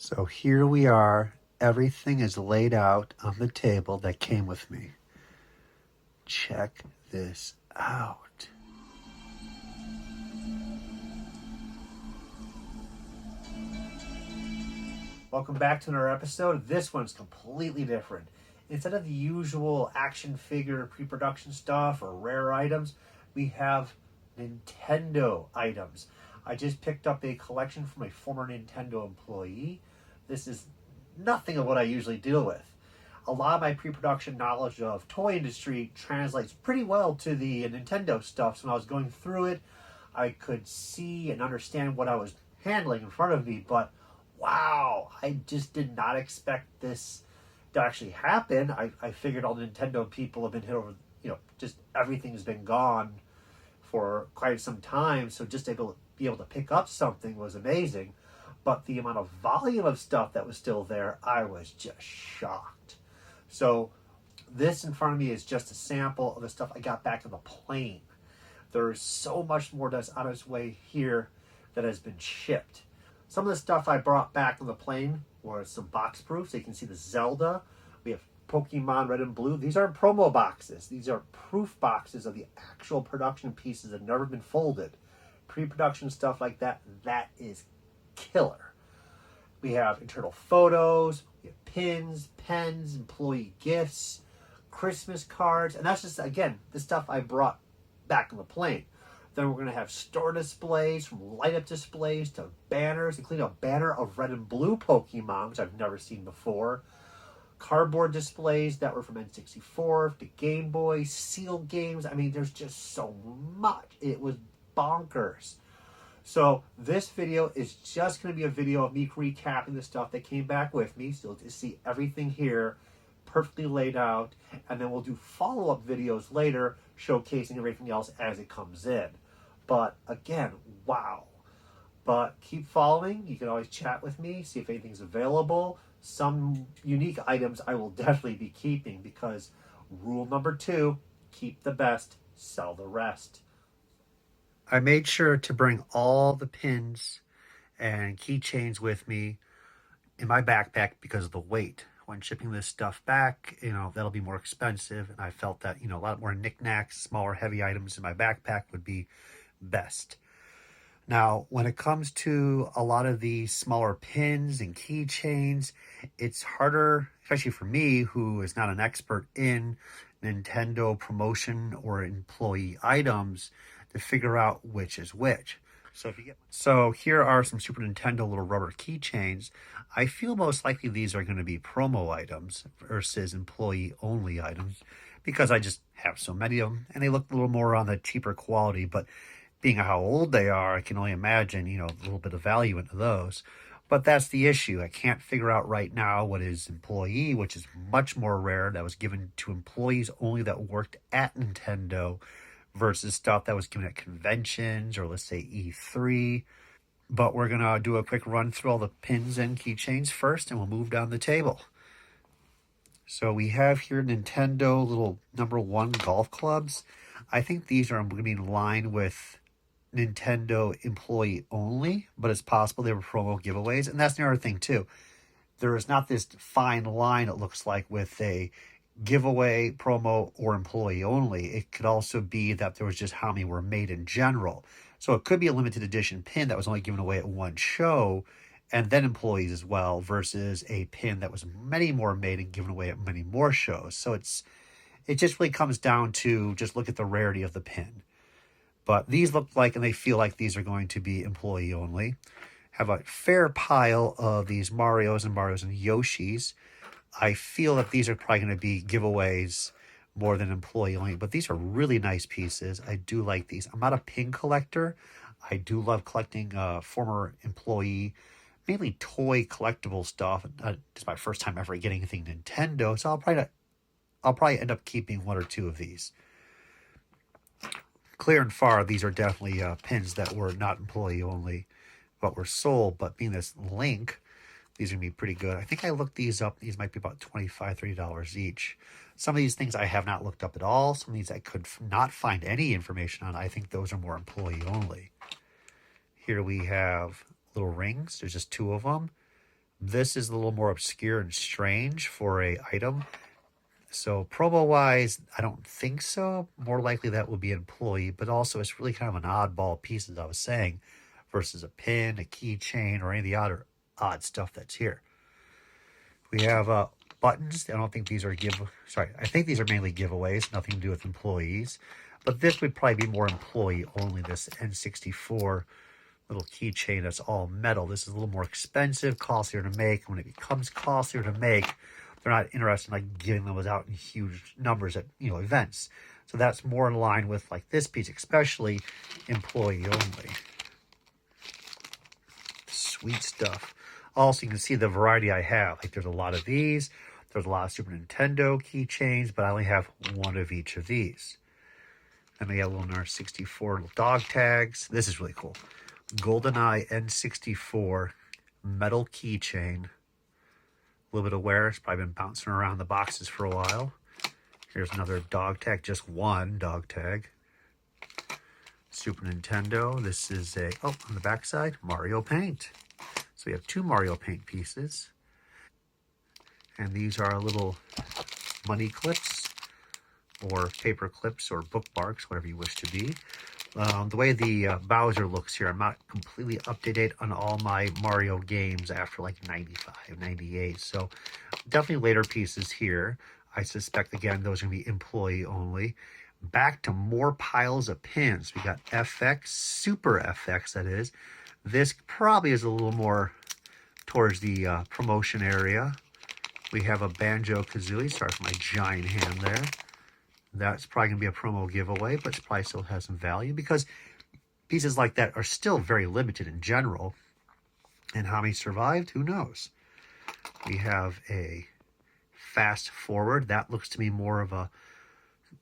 So here we are. Everything is laid out on the table that came with me. Check this out. Welcome back to another episode. This one's completely different. Instead of the usual action figure pre-production stuff or rare items, we have Nintendo items. I just picked up a collection from a former Nintendo employee. This is nothing of what I usually deal with. A lot of my pre-production knowledge of toy industry translates pretty well to the Nintendo stuff. So when I was going through it, I could see and understand what I was handling in front of me. But wow, I just did not expect this to actually happen. I figured all the Nintendo people have been hit over, just everything's been gone for quite some time. So just be able to pick up something was amazing. But the amount of volume of stuff that was still there, I was just shocked. So this in front of me is just a sample of the stuff I got back on the plane. There's so much more that's on its way here that has been shipped. Some of the stuff I brought back on the plane was some box proofs. So you can see the Zelda. We have Pokemon Red and Blue. These aren't promo boxes. These are proof boxes of the actual production pieces that have never been folded. Pre-production stuff like that, that is killer. We have internal photos, we have pins, pens, employee gifts, Christmas cards, and that's just, again, the stuff I brought back on the plane. Then we're going to have store displays, from light-up displays to banners, including a banner of Red and Blue Pokemon, which I've never seen before. Cardboard displays that were from N64 to Gameboy, sealed games. I mean, there's just so much. It was bonkers. So this video is just going to be a video of me recapping the stuff that came back with me. So to see everything here perfectly laid out. And then we'll do follow-up videos later showcasing everything else as it comes in. But again, wow. But keep following. You can always chat with me, see if anything's available. Some unique items I will definitely be keeping because rule number 2, keep the best, sell the rest. I made sure to bring all the pins and keychains with me in my backpack because of the weight. When shipping this stuff back, that'll be more expensive. And I felt that, a lot more knickknacks, smaller, heavy items in my backpack would be best. Now, when it comes to a lot of the smaller pins and keychains, it's harder, especially for me, who is not an expert in Nintendo promotion or employee items, to figure out which is which. So here are some Super Nintendo little rubber keychains. I feel most likely these are going to be promo items versus employee-only items because I just have so many of them, and they look a little more on the cheaper quality. But being how old they are, I can only imagine, a little bit of value into those. But that's the issue. I can't figure out right now what is employee, which is much more rare. That was given to employees only that worked at Nintendo, versus stuff that was given at conventions or let's say E3. But we're going to do a quick run through all the pins and keychains first, and we'll move down the table. So we have here Nintendo little #1 golf clubs. I think these are going to be in line with Nintendo employee only, but it's possible they were promo giveaways. And that's the other thing too. There is not this fine line, it looks like, with a giveaway, promo, or employee only. It could also be that there was just how many were made in general. So it could be a limited edition pin that was only given away at one show, and then employees as well, versus a pin that was many more made and given away at many more shows. So it just really comes down to just look at the rarity of the pin. But these look like, and they feel like these are going to be employee only. Have a fair pile of these Marios and Yoshis. I feel that these are probably going to be giveaways more than employee only, but these are really nice pieces. I do like these. I'm not a pin collector. I do love collecting former employee, mainly toy collectible stuff. It's my first time ever getting anything Nintendo, so I'll probably end up keeping one or two of these. Clear and far, these are definitely pins that were not employee only, but were sold. But being this Link, these are going to be pretty good. I think I looked these up. These might be about $25, $30 each. Some of these things I have not looked up at all. Some of these I could not find any information on. I think those are more employee only. Here we have little rings. There's just 2 of them. This is a little more obscure and strange for a item. So promo-wise, I don't think so. More likely that will be employee, but also it's really kind of an oddball piece, as I was saying, versus a pin, a keychain, or any of the other odd stuff that's here. We have buttons. I don't think these are I think these are mainly giveaways, nothing to do with employees. But this would probably be more employee only, this N64 little keychain that's all metal. This is a little more expensive, costlier to make. When it becomes costlier to make, they're not interested in like giving those out in huge numbers at events. So that's more in line with like this piece, especially employee only. Sweet stuff. Also, you can see the variety I have. Like there's a lot of these. There's a lot of Super Nintendo keychains, but I only have one of each of these. And we got a little N64 little dog tags. This is really cool. GoldenEye N64 metal keychain. A little bit of wear. It's probably been bouncing around the boxes for a while. Here's another dog tag, just one dog tag. Super Nintendo. This is on the back side, Mario Paint. So we have two Mario Paint pieces. And these are little money clips, or paper clips, or bookmarks, whatever you wish to be. The way the Bowser looks here, I'm not completely up to date on all my Mario games after like 95, 98. So definitely later pieces here. I suspect, again, those are going to be employee only. Back to more piles of pins. We got FX, Super FX, that is. This probably is a little more towards the promotion area. We have a Banjo-Kazooie. Sorry for my giant hand there. That's probably going to be a promo giveaway, but it probably still has some value because pieces like that are still very limited in general. And how many survived? Who knows? We have a Fast Forward. That looks to me more of a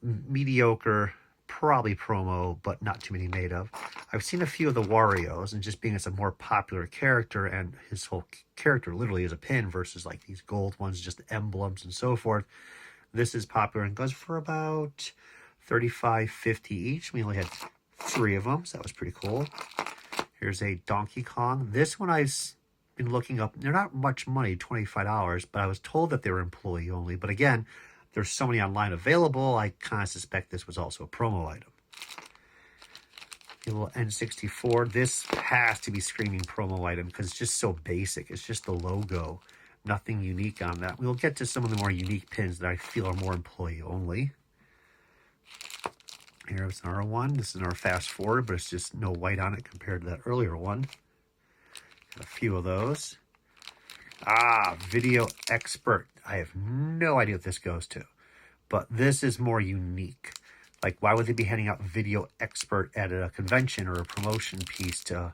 mediocre, probably promo, but not too many made of. I've seen a few of the Wario's, and just being it's a more popular character, and his whole character literally is a pin versus like these gold ones, just emblems and so forth. This is popular and goes for about $35, $50 each. We only had 3 of them, so that was pretty cool. Here's a Donkey Kong. This one I've been looking up. They're not much money, $25, but I was told that they were employee only. But again, there's so many online available, I kind of suspect this was also a promo item. A little N64. This has to be screaming promo item because it's just so basic. It's just the logo. Nothing unique on that. We'll get to some of the more unique pins that I feel are more employee only. Here's another one. This is our Fast Forward, but it's just no white on it compared to that earlier one. Got a few of those. Video Expert. I have no idea what this goes to, but this is more unique. Like, why would they be handing out Video Expert at a convention or a promotion piece to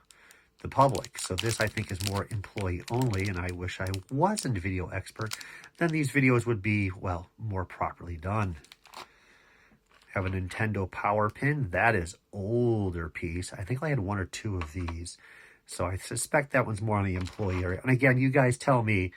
the public? So this, I think, is more employee only, and I wish I wasn't a Video Expert. Then these videos would be, well, more properly done. Have a Nintendo Power Pin. That is older piece. I think I had 1 or 2 of these. So I suspect that one's more on the employee area. And again, you guys tell me,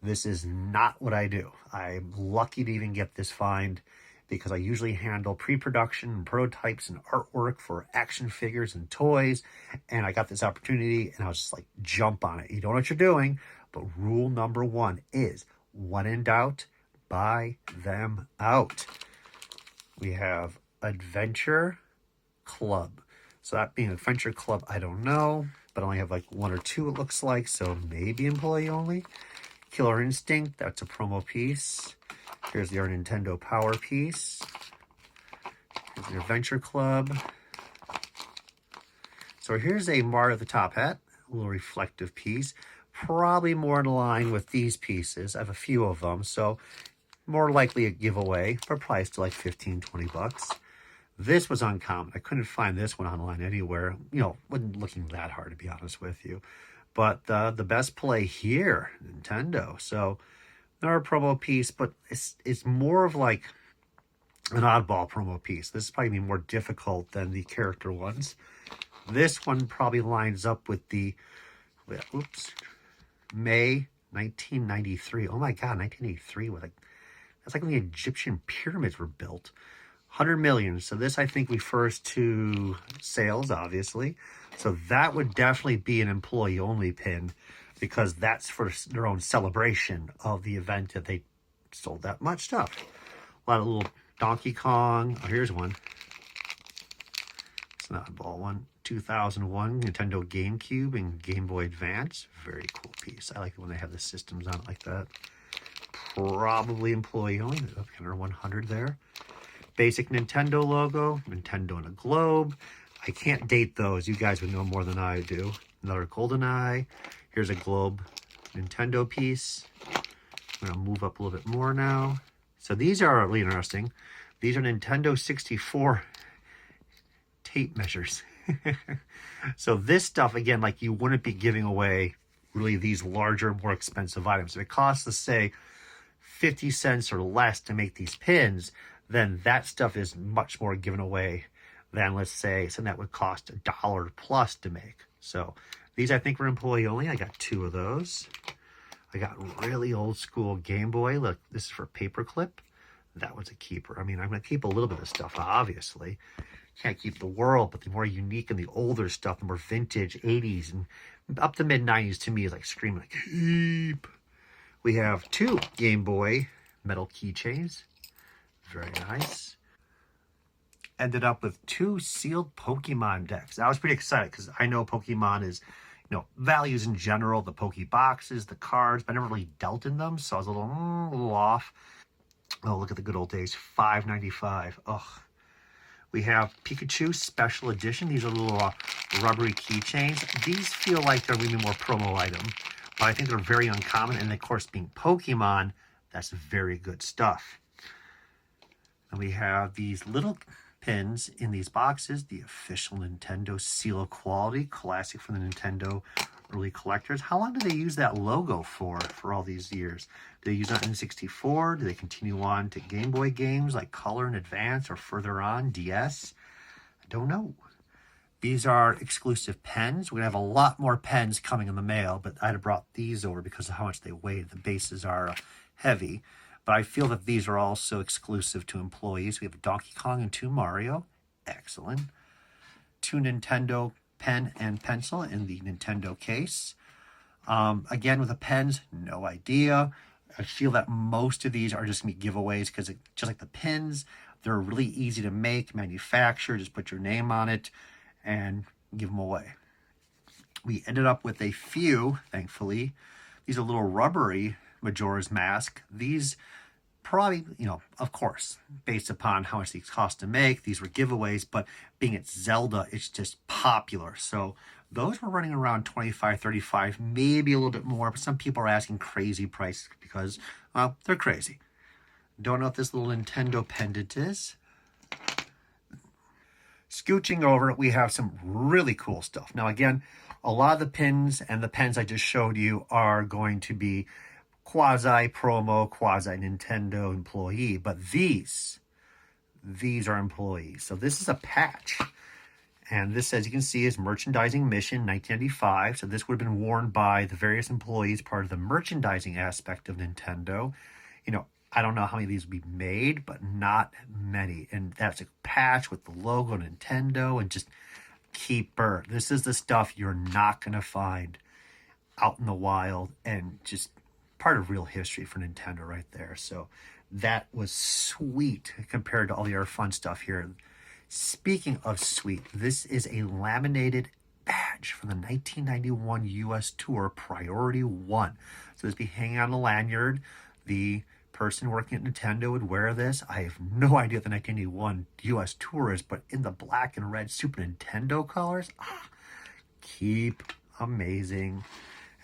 this is not what I do. I'm lucky to even get this find because I usually handle pre-production and prototypes and artwork for action figures and toys. And I got this opportunity and I was just like, jump on it. You don't know what you're doing. But rule number 1 is, when in doubt, buy them out. We have Adventure Club. So that being Adventure Club, I don't know. But I only have like 1 or 2, it looks like. So maybe employee only. Killer Instinct, that's a promo piece. Here's your Nintendo Power piece. Here's the Adventure Club. So here's a Mario the Top Hat, a little reflective piece. Probably more in line with these pieces. I have a few of them, so more likely a giveaway, but probably still like 15, 20 bucks. This was uncommon. I couldn't find this one online anywhere. Wasn't looking that hard, to be honest with you. But the best play here, Nintendo. So another promo piece, but it's more of like an oddball promo piece. This is probably more difficult than the character ones. This one probably lines up with the, May 1993. Oh my God, 1983. That's like when the Egyptian pyramids were built. 100 million. So this, I think, refers to sales, obviously. So that would definitely be an employee-only pin. because that's for their own celebration of the event that they sold that much stuff. A lot of little Donkey Kong. Oh, here's one. It's not a ball one. 2001 Nintendo GameCube and Game Boy Advance. Very cool piece. I like it when they have the systems on it like that. Probably employee only. Under 100 there. Basic Nintendo logo. Nintendo and a globe. I can't date those. You guys would know more than I do. Another GoldenEye. Here's a globe Nintendo piece. I'm going to move up a little bit more now. So these are really interesting. These are Nintendo 64 tape measures. So this stuff, again, like you wouldn't be giving away really these larger, more expensive items. If it costs, let's say, 50 cents or less to make these pins, then that stuff is much more given away than, let's say, something that would cost $1 plus to make. So these, I think, were employee only. I got 2 of those. I got really old school Game Boy. Look, this is for paperclip. That was a keeper. I mean, I'm going to keep a little bit of stuff, obviously. Can't keep the world, but the more unique and the older stuff, the more vintage 80s and up to mid 90s to me is like screaming like keep. We have 2 Game Boy metal keychains. Very nice. Ended up with 2 sealed Pokemon decks. I was pretty excited because I know Pokemon is, values in general, the Poke boxes, the cards, but I never really dealt in them, so I was a little off. Oh, look at the good old days. $5.95. Ugh. We have Pikachu Special Edition. These are little rubbery keychains. These feel like they're really more promo item, but I think they're very uncommon. And of course, being Pokemon, that's very good stuff. And we have these little pins in these boxes. The official Nintendo seal of quality, classic from the Nintendo early collectors. How long did they use that logo for all these years? Did they use it on N64? Do they continue on to Game Boy games like Color and Advance or further on, DS? I don't know. These are exclusive pens. We're going to have a lot more pens coming in the mail, but I'd have brought these over because of how much they weigh. The bases are heavy, but I feel that these are also exclusive to employees. We have Donkey Kong and 2 Mario. Excellent. 2 Nintendo pen and pencil in the Nintendo case. Again, with the pens, no idea. I feel that most of these are just going to be giveaways because just like the pins, they're really easy to make, manufacture. Just put your name on it and give them away. We ended up with a few, thankfully. These are little rubbery Majora's Mask. These probably, of course, based upon how much these cost to make, these were giveaways, but being it's Zelda, it's just popular. So those were running around $25, $35, maybe a little bit more, but some people are asking crazy prices because, they're crazy. Don't know what this little Nintendo pendant is. Scooching over, we have some really cool stuff. Now, again, a lot of the pins and the pens I just showed you are going to be quasi-promo, quasi-Nintendo employee, but these are employees. So this is a patch. And this, as you can see, is merchandising mission 1995. So this would have been worn by the various employees, part of the merchandising aspect of Nintendo. I don't know how many of these would be made, but not many. And that's a patch with the logo Nintendo and just keeper. This is the stuff you're not going to find out in the wild and just part of real history for Nintendo right there. So that was sweet compared to all the other fun stuff here. Speaking of sweet, this is a laminated badge from the 1991 US Tour Priority 1. So this be hanging on a lanyard. The person working at Nintendo would wear this. I have no idea what the 1981 US Tour is, but in the black and red Super Nintendo colors, keep amazing.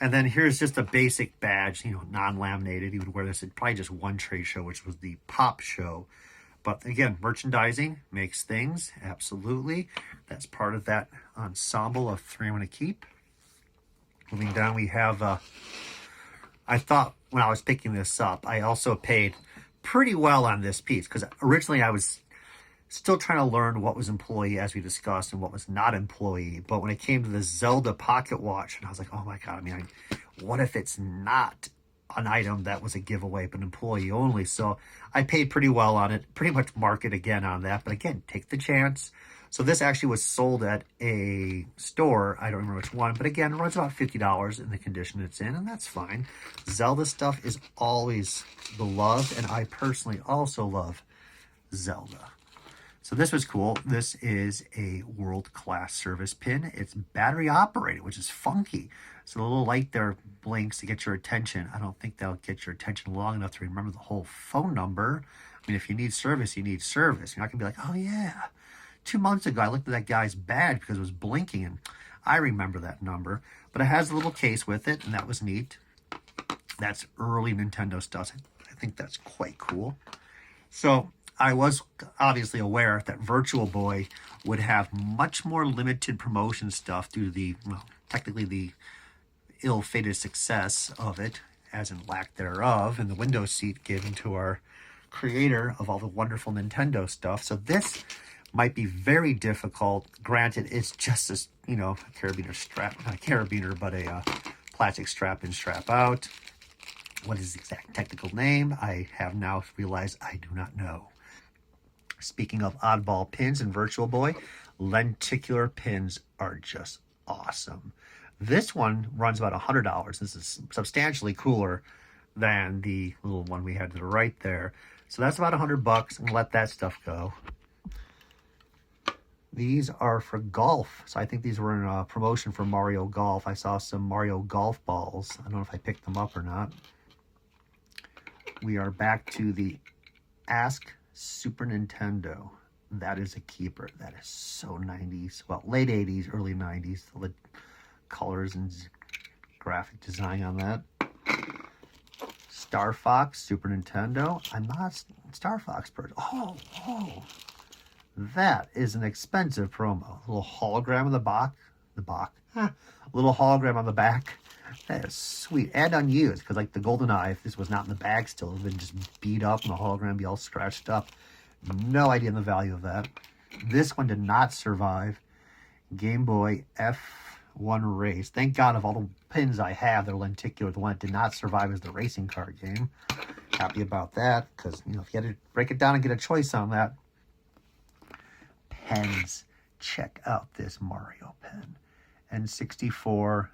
And then here's just a basic badge, non-laminated. He would wear this at probably just one trade show, which was the Pop Show. But again, merchandising makes things, absolutely. That's part of that ensemble of 3 I'm going to keep. Moving down, we have, I thought when I was picking this up, I also paid pretty well on this piece because originally I was still trying to learn what was employee, as we discussed, and what was not employee. But when it came to the Zelda Pocket Watch, and I was like, oh my God, what if it's not an item that was a giveaway, but employee only? So I paid pretty well on it, pretty much market again on that. But again, take the chance. So this actually was sold at a store. I don't remember which one, but again, it runs about $50 in the condition it's in, and that's fine. Zelda stuff is always beloved, and I personally also love Zelda. So this was cool. This is a world-class service pin. It's battery operated, which is funky. So the little light there blinks to get your attention. I don't think that'll get your attention long enough to remember the whole phone number. I mean, if you need service, you need service. You're not going to be like, oh yeah, 2 months ago I looked at that guy's badge because it was blinking, and I remember that number. But it has a little case with it, and that was neat. That's early Nintendo stuff. I think that's quite cool. So I was obviously aware that Virtual Boy would have much more limited promotion stuff due to the, well, technically the ill-fated success of it, as in lack thereof, and the window seat given to our creator of all the wonderful Nintendo stuff. So this might be very difficult. Granted, it's just a, you know, a carabiner strap, not a carabiner, but a plastic strap in, strap out. What is the exact technical name? I have now realized I do not know. Speaking of oddball pins in Virtual Boy, lenticular pins are just awesome. This one runs about $100. This is substantially cooler than the little one we had to the right there. So that's about $100. I'm gonna let that stuff go. These are for golf. So I think these were in a promotion for Mario Golf. I saw some Mario Golf balls. I don't know if I picked them up or not. We are back to the Ask Super Nintendo. That is a keeper. That is so 90s. Well, late 80s, early 90s. The colors and graphic design on that. Star Fox, Super Nintendo. I'm not a Star Fox person. Oh. That is an expensive promo. A little hologram on the back. A little hologram on the back. That is sweet and unused, because like the GoldenEye, if this was not in the bag still, it would have been just beat up and the hologram be all scratched up. No idea the value of that. This one did not survive. Game Boy F1 Race. Thank God of all the pins I have that are lenticular, the one that did not survive is the racing car game. Happy about that, because you know, if you had to break it down and get a choice on that. Pens. Check out this Mario pen. N64.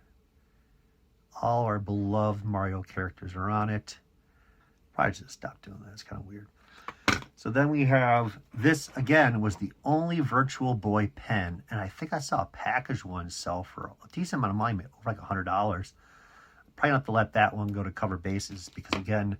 All our beloved Mario characters are on it. Probably just stop doing that. It's kind of weird. So then we have this, again, was the only Virtual Boy pen. And I think I saw a packaged one sell for a decent amount of money, over like $100. Probably not to let that one go to cover bases because, again,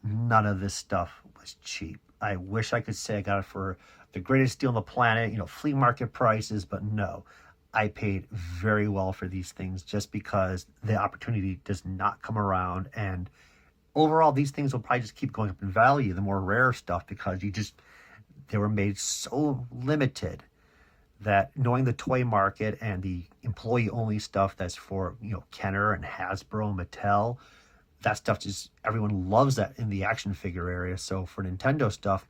none of this stuff was cheap. I wish I could say I got it for the greatest deal on the planet, you know, flea market prices, but no. I paid very well for these things just because the opportunity does not come around. And overall, these things will probably just keep going up in value, the more rare stuff, because they were made so limited that knowing the toy market and the employee-only stuff that's for, you know, Kenner and Hasbro and Mattel, that stuff just, everyone loves that in the action figure area. So for Nintendo stuff,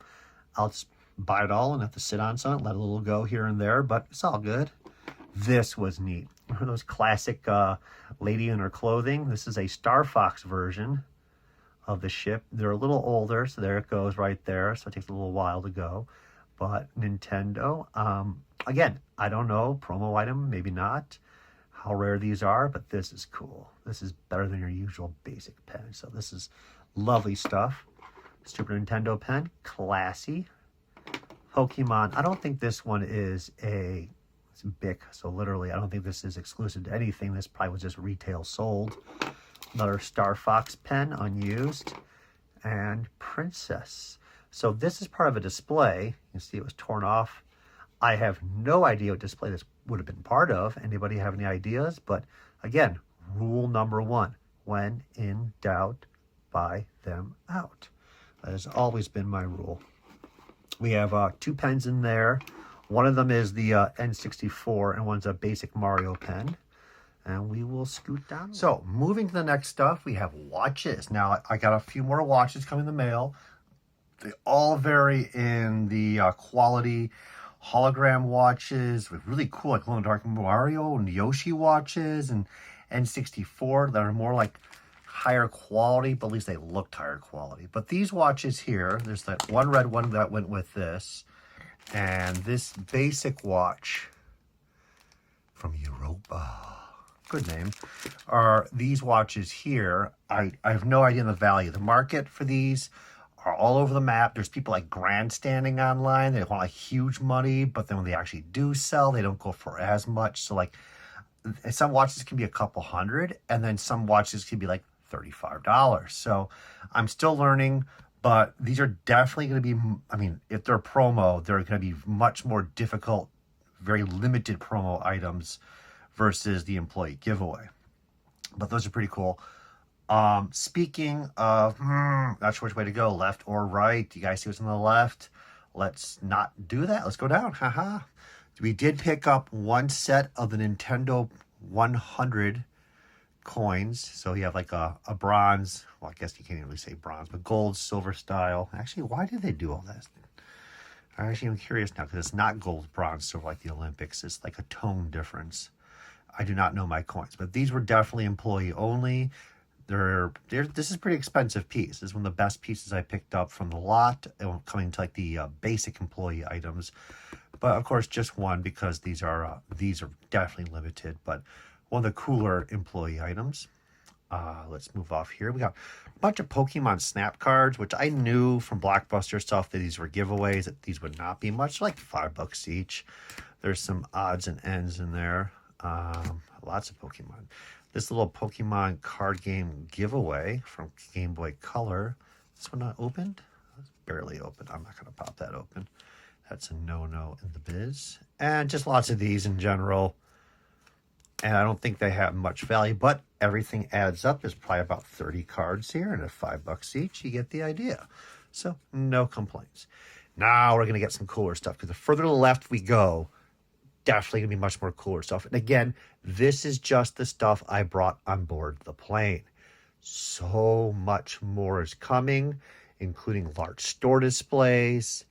I'll just buy it all and have to sit on some, let a little go here and there, but it's all good. This was neat. Remember those classic lady in her clothing? This is a Star Fox version of the ship. They're a little older, so there it goes right there. So it takes a little while to go. But Nintendo, again, I don't know, promo item, maybe not, how rare these are, but this is cool. This is better than your usual basic pen. So this is lovely stuff. Super Nintendo pen, classy. Pokemon, I don't think this one is a... It's Bic, so literally I don't think this is exclusive to anything. This probably was just retail sold. Another Star Fox pen, unused. And Princess. So this is part of a display. You can see it was torn off. I have no idea what display this would have been part of. Anybody have any ideas? But again, rule number 1. When in doubt, buy them out. That has always been my rule. We have 2 pens in there. One of them is the N64, and one's a basic Mario pen. And we will scoot down. So, moving to the next stuff, we have watches. Now, I got a few more watches coming in the mail. They all vary in the quality. Hologram watches with really cool, like glow-in-the-dark Mario and Yoshi watches, and N64 that are more like higher quality, but at least they looked higher quality. But these watches here, there's that one red one that went with this. And this basic watch from Europa, good name, are these watches here. I have no idea the value. The market for these are all over the map. There's people like grandstanding online. They want like huge money, but then when they actually do sell, they don't go for as much. So like some watches can be a couple hundred, and then some watches can be like $35. So I'm still learning, but these are definitely going to be, I mean, if they're promo, they're going to be much more difficult, very limited promo items versus the employee giveaway. But those are pretty cool. Speaking of, not sure which way to go, left or right. You guys see what's on the left? Let's not do that. Let's go down. Haha. We did pick up one set of the Nintendo 100 coins. So you have like a bronze, well, I guess you can't really say bronze, but gold, silver style. Actually, why did they do all this? I'm curious now because it's not gold, bronze, silver like the Olympics. It's like a tone difference. I do not know my coins, but these were definitely employee only. This is a pretty expensive piece. This is one of the best pieces I picked up from the lot, coming to like the basic employee items. But of course, just one because these are definitely limited. But one of the cooler employee items. Let's move off here. We got a bunch of Pokemon Snap cards, which I knew from Blockbuster stuff that these were giveaways, that these would not be much, like $5 each. There's some odds and ends in there. Lots of Pokemon. This little Pokemon card game giveaway from Game Boy Color. This one not opened? It's barely open. I'm not going to pop that open. That's a no-no in the biz. And just lots of these in general. And I don't think they have much value, but everything adds up. There's probably about 30 cards here, and at $5 each, you get the idea. So no complaints. Now we're going to get some cooler stuff, because the further to the left we go, definitely going to be much more cooler stuff. And again, this is just the stuff I brought on board the plane. So much more is coming, including large store displays,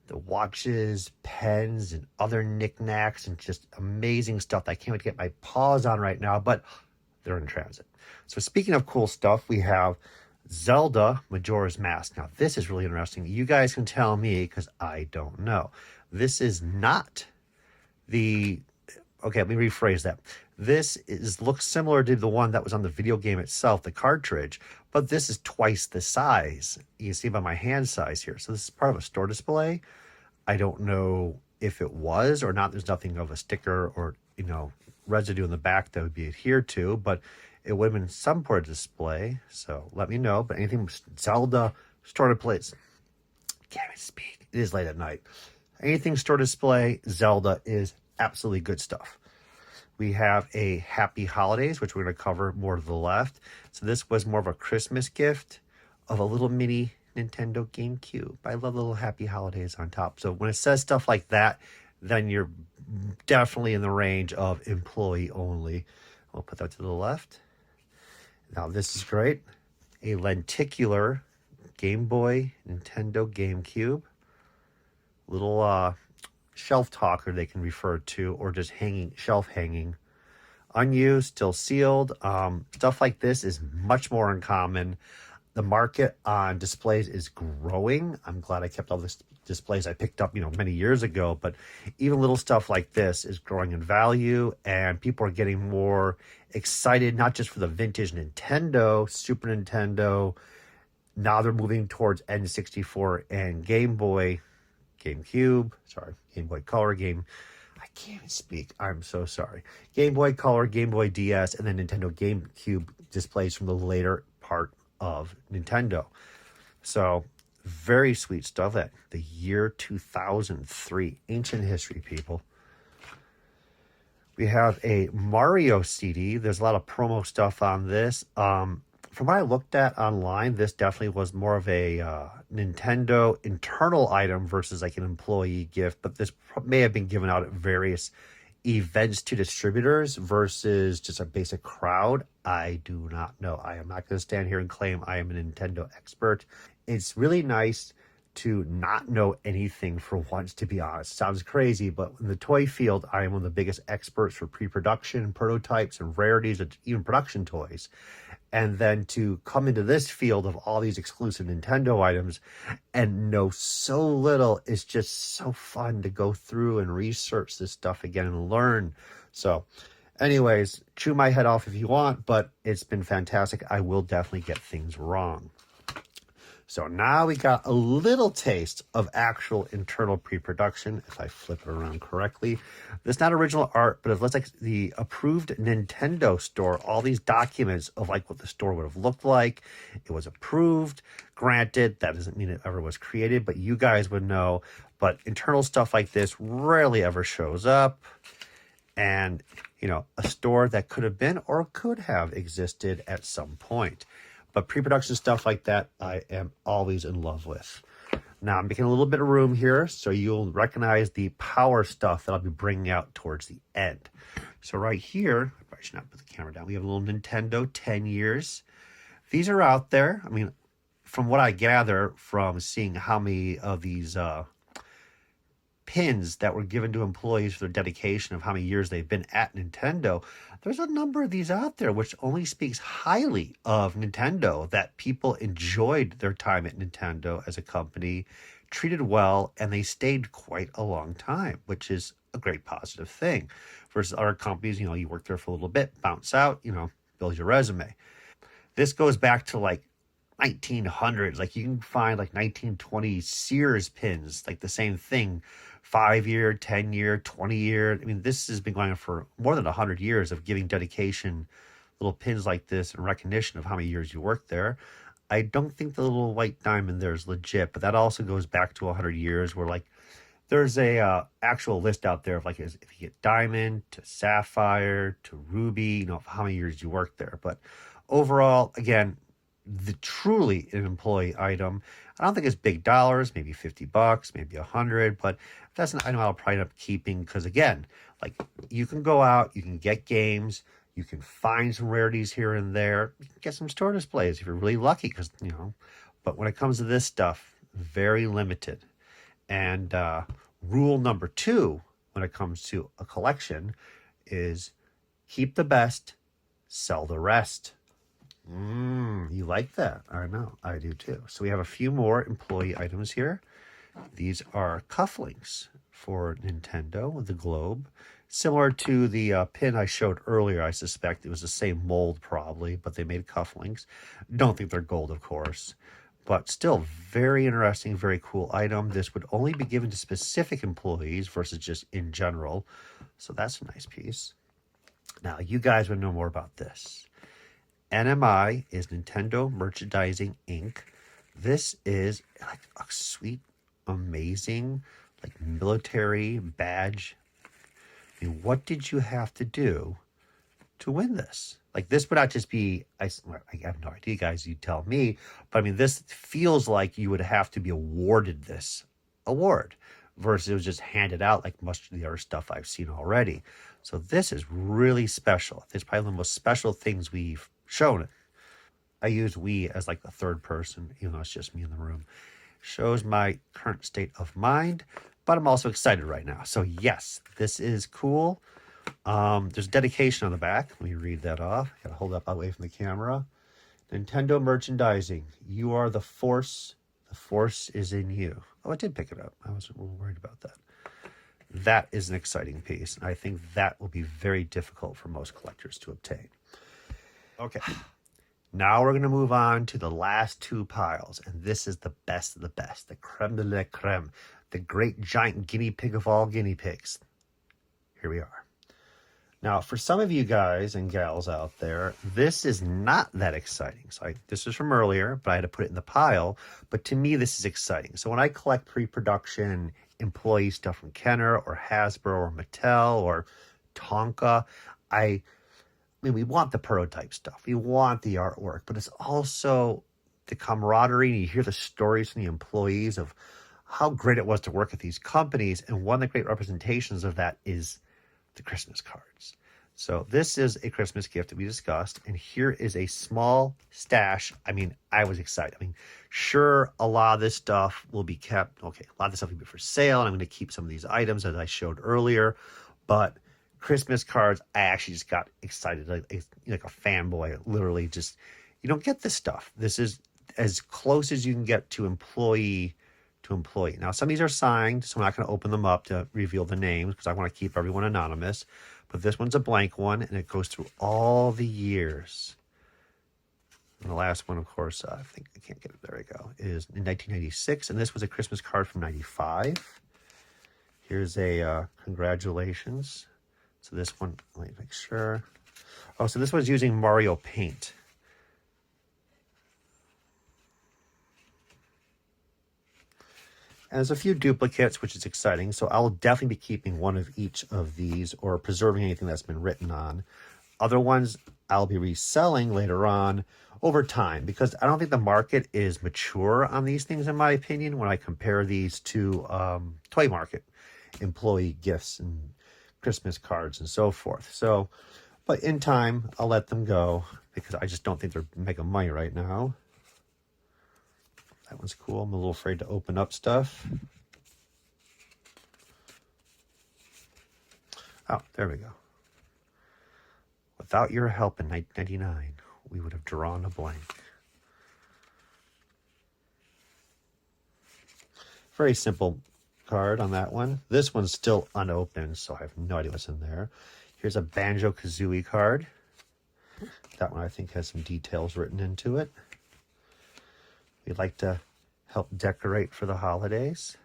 the watches, pens, and other knickknacks, and just amazing stuff that I can't wait to get my paws on right now, but they're in transit. So speaking of cool stuff, we have Zelda Majora's Mask. Now, this is really interesting. You guys can tell me, because I don't know. This is not the... Okay, let me rephrase that. This looks similar to the one that was on the video game itself, the cartridge, but this is twice the size. You can see by my hand size here. So this is part of a store display. I don't know if it was or not. There's nothing of a sticker or, residue in the back that would be adhered to, but it would have been some part of display. So let me know. But anything Zelda store display, can't even speak. It is late at night. Anything store display, Zelda is absolutely good stuff. We have a Happy Holidays, which we're going to cover more to the left. So this was more of a Christmas gift of a little mini Nintendo GameCube. I love the little Happy Holidays on top. So when it says stuff like that, then you're definitely in the range of employee only. We'll put that to the left. Now this is great. A lenticular Game Boy Nintendo GameCube. Little shelf talker they can refer to, or just shelf hanging, unused, still sealed. Stuff like this is much more uncommon. The market on displays is growing. I'm glad I kept all the displays I picked up many years ago, but even little stuff like this is growing in value, and people are getting more excited, not just for the vintage Nintendo, Super Nintendo. Now they're moving towards N64 and GameCube, Game Boy Color, I can't even speak. I'm so sorry. Game Boy Color, Game Boy DS, and then Nintendo GameCube displays from the later part of Nintendo. So very sweet stuff. That the year 2003, ancient history, people. We have a Mario CD. There's a lot of promo stuff on this. From what I looked at online, this definitely was more of a Nintendo internal item versus like an employee gift, but this may have been given out at various events to distributors versus just a basic crowd. I do not know. I am not going to stand here and claim I am a Nintendo expert. It's really nice to not know anything for once, to be honest. Sounds crazy, but in the toy field, I am one of the biggest experts for pre-production, prototypes, and rarities, and even production toys. And then to come into this field of all these exclusive Nintendo items and know so little is just so fun to go through and research this stuff again and learn. So anyways, chew my head off if you want, but it's been fantastic. I will definitely get things wrong. So now we got a little taste of actual internal pre-production, if I flip it around correctly. This is not original art, but it looks like the approved Nintendo store, all these documents of like what the store would have looked like. It was approved. Granted, that doesn't mean it ever was created, but you guys would know. But internal stuff like this rarely ever shows up. And, you know, a store that could have been or could have existed at some point. But pre-production stuff like that, I am always in love with. Now, I'm making a little bit of room here, so you'll recognize the power stuff that I'll be bringing out towards the end. So right here, I should not put the camera down. We have a little Nintendo 10 years. These are out there. I mean, from what I gather from seeing how many of these pins that were given to employees for their dedication of how many years they've been at Nintendo, there's a number of these out there which only speaks highly of Nintendo, that people enjoyed their time at Nintendo as a company, treated well, and they stayed quite a long time, which is a great positive thing. Versus other companies, you know, you work there for a little bit, bounce out, you know, build your resume. This goes back to like 1900s. Like you can find like 1920 Sears pins, like the same thing. 5-year, 10-year, 20-year. I mean, this has been going on for more than 100 years of giving dedication, little pins like this and recognition of how many years you worked there. I don't think the little white diamond there is legit, but that also goes back to 100 years where like there's a actual list out there of like if you get diamond to sapphire to ruby, you know, how many years you worked there. But overall, again, the truly an employee item. I don't think it's big dollars, maybe $50, maybe $100, but that's an item I'll probably end up keeping because again, like you can go out, you can get games, you can find some rarities here and there, you can get some store displays if you're really lucky because, you know, but when it comes to this stuff, very limited. And rule number 2 when it comes to a collection is keep the best, sell the rest. You like that? I know, I do too. So we have a few more employee items here. These are cufflinks for Nintendo with the globe. Similar to the pin I showed earlier, I suspect it was the same mold probably, but they made cufflinks. Don't think they're gold, of course. But still very interesting, very cool item. This would only be given to specific employees versus just in general. So that's a nice piece. Now, you guys would know more about this. NMI is Nintendo Merchandising Inc. This is like a sweet, amazing, like military badge. I mean, what did you have to do to win this? Like this would not just be, I have no idea, guys, you tell me, but I mean, this feels like you would have to be awarded this award versus it was just handed out like much of the other stuff I've seen already. So this is really special. It's probably the most special things we've shown it. I use we as like the third person, even though it's just me in the room. Shows my current state of mind, but I'm also excited right now. So yes, this is cool. There's dedication on the back. Let me read that off. I gotta hold up away from the camera. Nintendo Merchandising. You are the force. The force is in you. Oh, I did pick it up. I wasn't a little worried about that. That is an exciting piece. And I think that will be very difficult for most collectors to obtain. Okay, now we're going to move on to the last 2 piles, and this is the best of the best, the creme de la creme, the great giant guinea pig of all guinea pigs. Here we are. Now, for some of you guys and gals out there, this is not that exciting. So this is from earlier, but I had to put it in the pile. But to me, this is exciting. So when I collect pre-production employee stuff from Kenner or Hasbro or Mattel or Tonka, I mean, we want the prototype stuff. We want the artwork, but it's also the camaraderie. And you hear the stories from the employees of how great it was to work at these companies. And one of the great representations of that is the Christmas cards. So this is a Christmas gift that we discussed, and here is a small stash. I mean, I was excited. I mean, sure, a lot of this stuff will be kept. Okay, a lot of this stuff will be for sale, and I'm going to keep some of these items as I showed earlier. But Christmas cards, I actually just got excited, like a fanboy. Literally, just you don't get this stuff. This is as close as you can get to employee to employee. Now, some of these are signed, so I'm not going to open them up to reveal the names because I want to keep everyone anonymous. But this one's a blank one, and it goes through all the years. And the last one, of course, I think I can't get it. There we go. Is in 1996, and this was a Christmas card from '95. Here's a congratulations. So this one, let me make sure. Oh, so this was using Mario Paint. And there's a few duplicates, which is exciting. So I'll definitely be keeping one of each of these or preserving anything that's been written on. Other ones I'll be reselling later on over time because I don't think the market is mature on these things, in my opinion, when I compare these to toy market, employee gifts and Christmas cards and so forth. So, but in time, I'll let them go because I just don't think they're making money right now. That one's cool. I'm a little afraid to open up stuff. Oh, there we go. Without your help in 1999, we would have drawn a blank. Very simple card on that one. This one's still unopened, so I have no idea what's in there. Here's a Banjo-Kazooie card. That one I think has some details written into it. We'd like to help decorate for the holidays.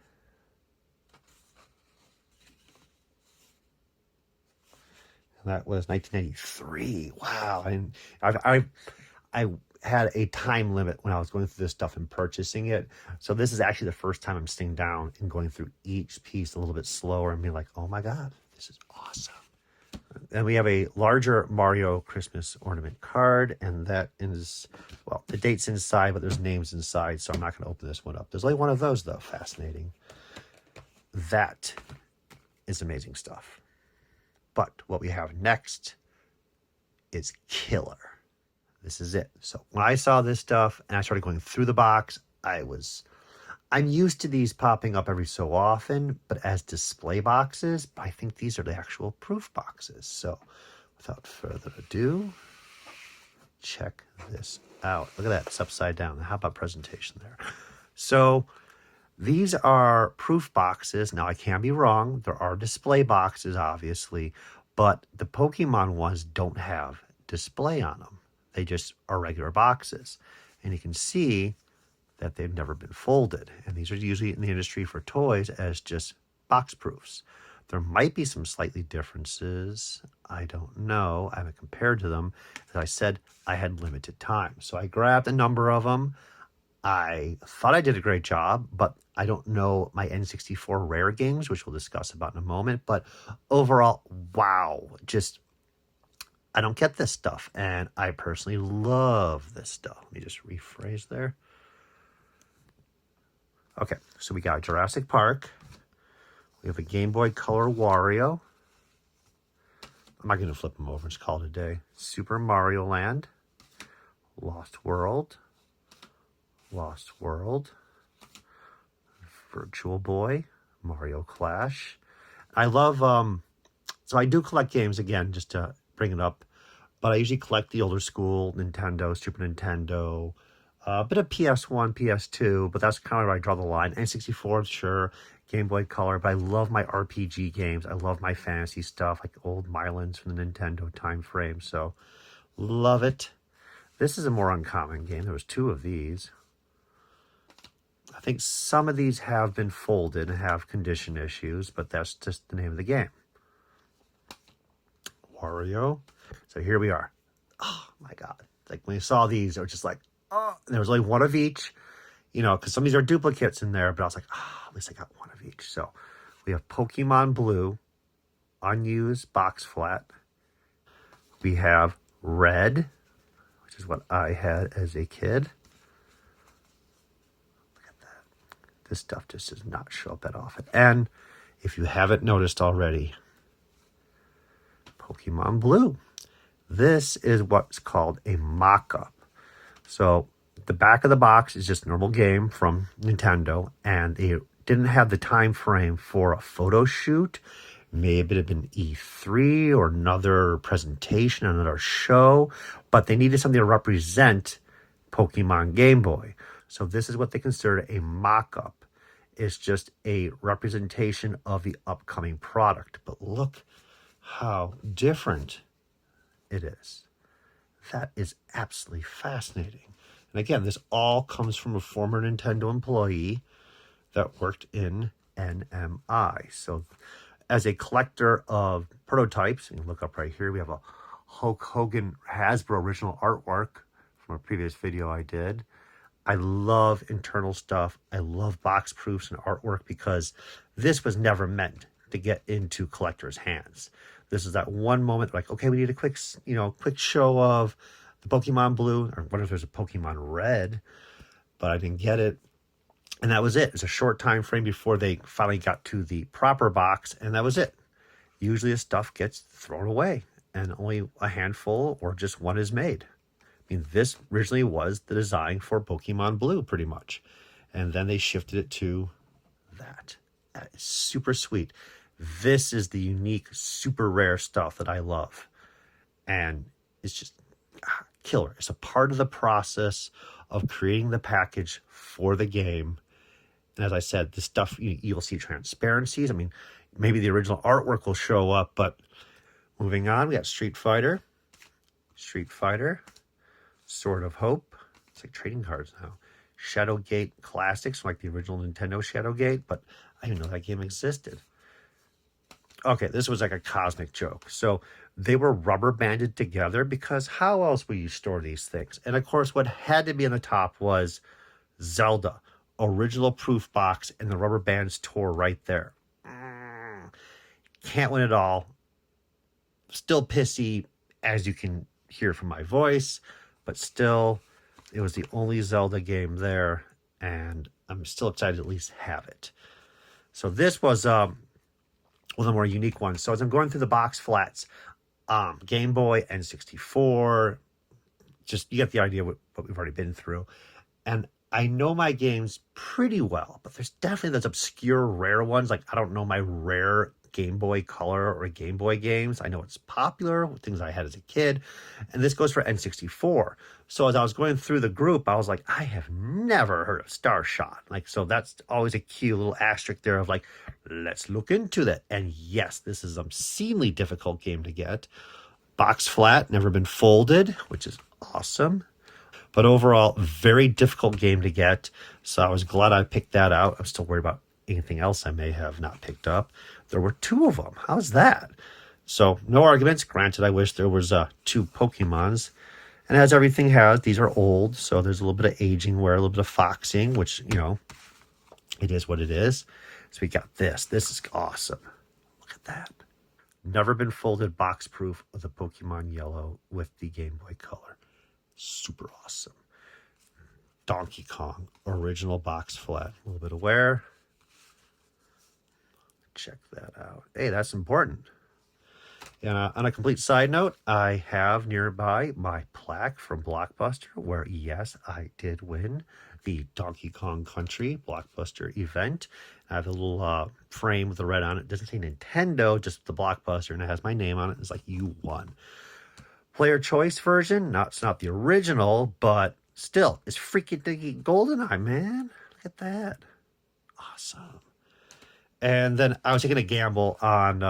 And that was 1993. Wow. And I had a time limit when I was going through this stuff and purchasing it. So this is actually the first time I'm sitting down and going through each piece a little bit slower and being like, oh my God, this is awesome. And we have a larger Mario Christmas ornament card, and that is, well, the date's inside, but there's names inside, so I'm not going to open this one up. There's only one of those, though. Fascinating. That is amazing stuff. But what we have next is killer. This is it. So when I saw this stuff and I started going through the box, I'm used to these popping up every so often, but as display boxes, I think these are the actual proof boxes. So without further ado, check this out. Look at that, it's upside down. How about presentation there? So these are proof boxes. Now I can be wrong. There are display boxes, obviously, but the Pokemon ones don't have display on them. They just are regular boxes. And you can see that they've never been folded. And these are usually in the industry for toys as just box proofs. There might be some slightly differences. I don't know. I haven't compared to them. As I said, I had limited time. So I grabbed a number of them. I thought I did a great job, but I don't know my N64 rare games, which we'll discuss about in a moment. But overall, wow, just, I don't get this stuff. And I personally love this stuff. Let me just rephrase there. Okay, so we got Jurassic Park. We have a Game Boy Color Wario. I'm not going to flip them over. Just call it a day. Super Mario Land. Lost World. Lost World. Virtual Boy. Mario Clash. I love, so I do collect games, again, just to bring it up. But I usually collect the older school, Nintendo, Super Nintendo, a bit of PS1, PS2, but that's kind of where I draw the line. N64, sure, Game Boy Color, but I love my RPG games. I love my fantasy stuff, like old Mylands from the Nintendo time frame, so love it. This is a more uncommon game. There was two of these. I think some of these have been folded and have condition issues, but that's just the name of the game. Wario. So here we are. Oh my God. Like when you saw these, they were just like, oh, there was only one of each, you know, because some of these are duplicates in there, but I was like, ah, at least I got one of each. So we have Pokemon Blue, unused box flat. We have Red, which is what I had as a kid. Look at that. This stuff just does not show up that often. And if you haven't noticed already, Pokemon Blue. This is what's called a mock-up. So the back of the box is just a normal game from Nintendo, and they didn't have the time frame for a photo shoot. Maybe it had been E3 or another presentation, another show, but they needed something to represent Pokemon Game Boy. So this is what they consider a mock-up. It's just a representation of the upcoming product. But look how different it is. That is absolutely fascinating. And again, this all comes from a former Nintendo employee that worked in NMI. So as a collector of prototypes, you can look up right here, we have a Hulk Hogan Hasbro original artwork from a previous video I did. I love internal stuff. I love box proofs and artwork because this was never meant to get into collectors' hands. This is that one moment like, okay, we need a quick show of the Pokemon Blue, or what if there's a Pokemon Red, but I didn't get it. And that was it. It's a short time frame before they finally got to the proper box, and that was it. Usually the stuff gets thrown away, and only a handful or just one is made. I mean, this originally was the design for Pokemon Blue, pretty much. And then they shifted it to that. That is super sweet. This is the unique, super rare stuff that I love. And it's just killer. It's a part of the process of creating the package for the game. And as I said, this stuff, you'll see transparencies. I mean, maybe the original artwork will show up, but moving on, we got Street Fighter, Sword of Hope. It's like trading cards now. Shadowgate Classics, like the original Nintendo Shadowgate, but I didn't know that game existed. Okay, this was like a cosmic joke. So they were rubber banded together because how else will you store these things? And of course, what had to be on the top was Zelda, original proof box, and the rubber bands tore right there. Can't win it all. Still pissy, as you can hear from my voice, but still, it was the only Zelda game there, and I'm still excited to at least have it. So this was one of the more unique ones. So as I'm going through the box flats, Game Boy, N64, just you get the idea what we've already been through. And I know my games pretty well, but there's definitely those obscure rare ones. Like I don't know my rare Game Boy Color or Game Boy games. I know it's popular, things I had as a kid. And this goes for N64. So as I was going through the group, I was like, I have never heard of Starshot. Like, so that's always a cute little asterisk there of like, let's look into that. And yes, this is an obscenely difficult game to get. Box flat, never been folded, which is awesome. But overall, very difficult game to get. So I was glad I picked that out. I'm still worried about anything else I may have not picked up. There were 2 of them. How's that? So no arguments. Granted, I wish there was 2 Pokemons. And as everything has, these are old. So there's a little bit of aging wear, a little bit of foxing, which, it is what it is. So we got this. This is awesome. Look at that. Never been folded box proof of the Pokemon Yellow with the Game Boy Color. Super awesome. Donkey Kong, original box flat. A little bit of wear. Check that out. Hey, that's important. And on a complete side note, I have nearby my plaque from Blockbuster, where, yes, I did win the Donkey Kong Country Blockbuster event. I have a little frame with the red on it. It doesn't say Nintendo, just the Blockbuster, and it has my name on it. It's like, you won. Player choice version, it's not the original, but still, it's freaking diggy GoldenEye, man. Look at that. Awesome. And then I was taking a gamble on,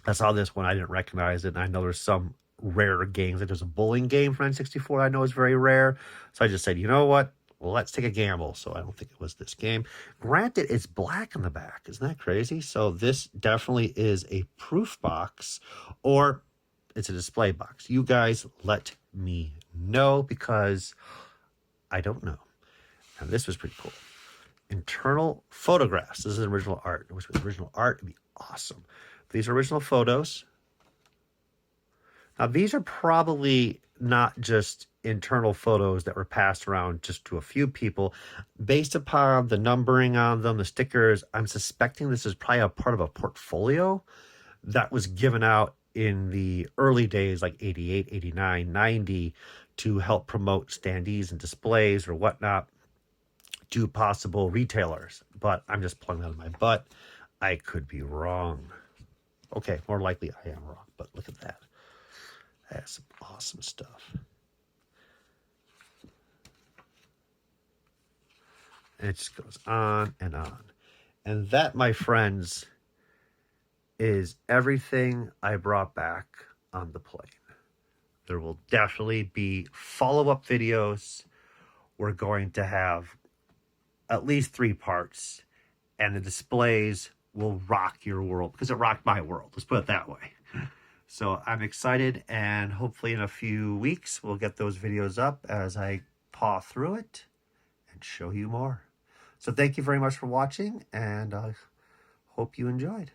I saw this one, I didn't recognize it, and I know there's some rare games. Like there's a bowling game from N64 I know is very rare. So I just said, you know what? Well, let's take a gamble. So I don't think it was this game. Granted, it's black on the back. Isn't that crazy? So this definitely is a proof box, or it's a display box. You guys let me know because I don't know. And this was pretty cool. Internal photographs. This is original art. I wish it was original art. It'd be awesome. These are original photos. Now, these are probably not just internal photos that were passed around just to a few people. Based upon the numbering on them, the stickers, I'm suspecting this is probably a part of a portfolio that was given out in the early days, like 88, 89, 90, to help promote standees and displays or whatnot to possible retailers. But I'm just pulling that out of my butt. I could be wrong. Okay, more likely I am wrong, but look at that. That's some awesome stuff. And it just goes on and on. And that, my friends, is everything I brought back on the plane. There will definitely be follow-up videos. We're going to have at least 3 parts, and the displays will rock your world, because it rocked my world. Let's put it that way. So I'm excited, and hopefully in a few weeks we'll get those videos up as I paw through it and show you more. So thank you very much for watching, and I hope you enjoyed.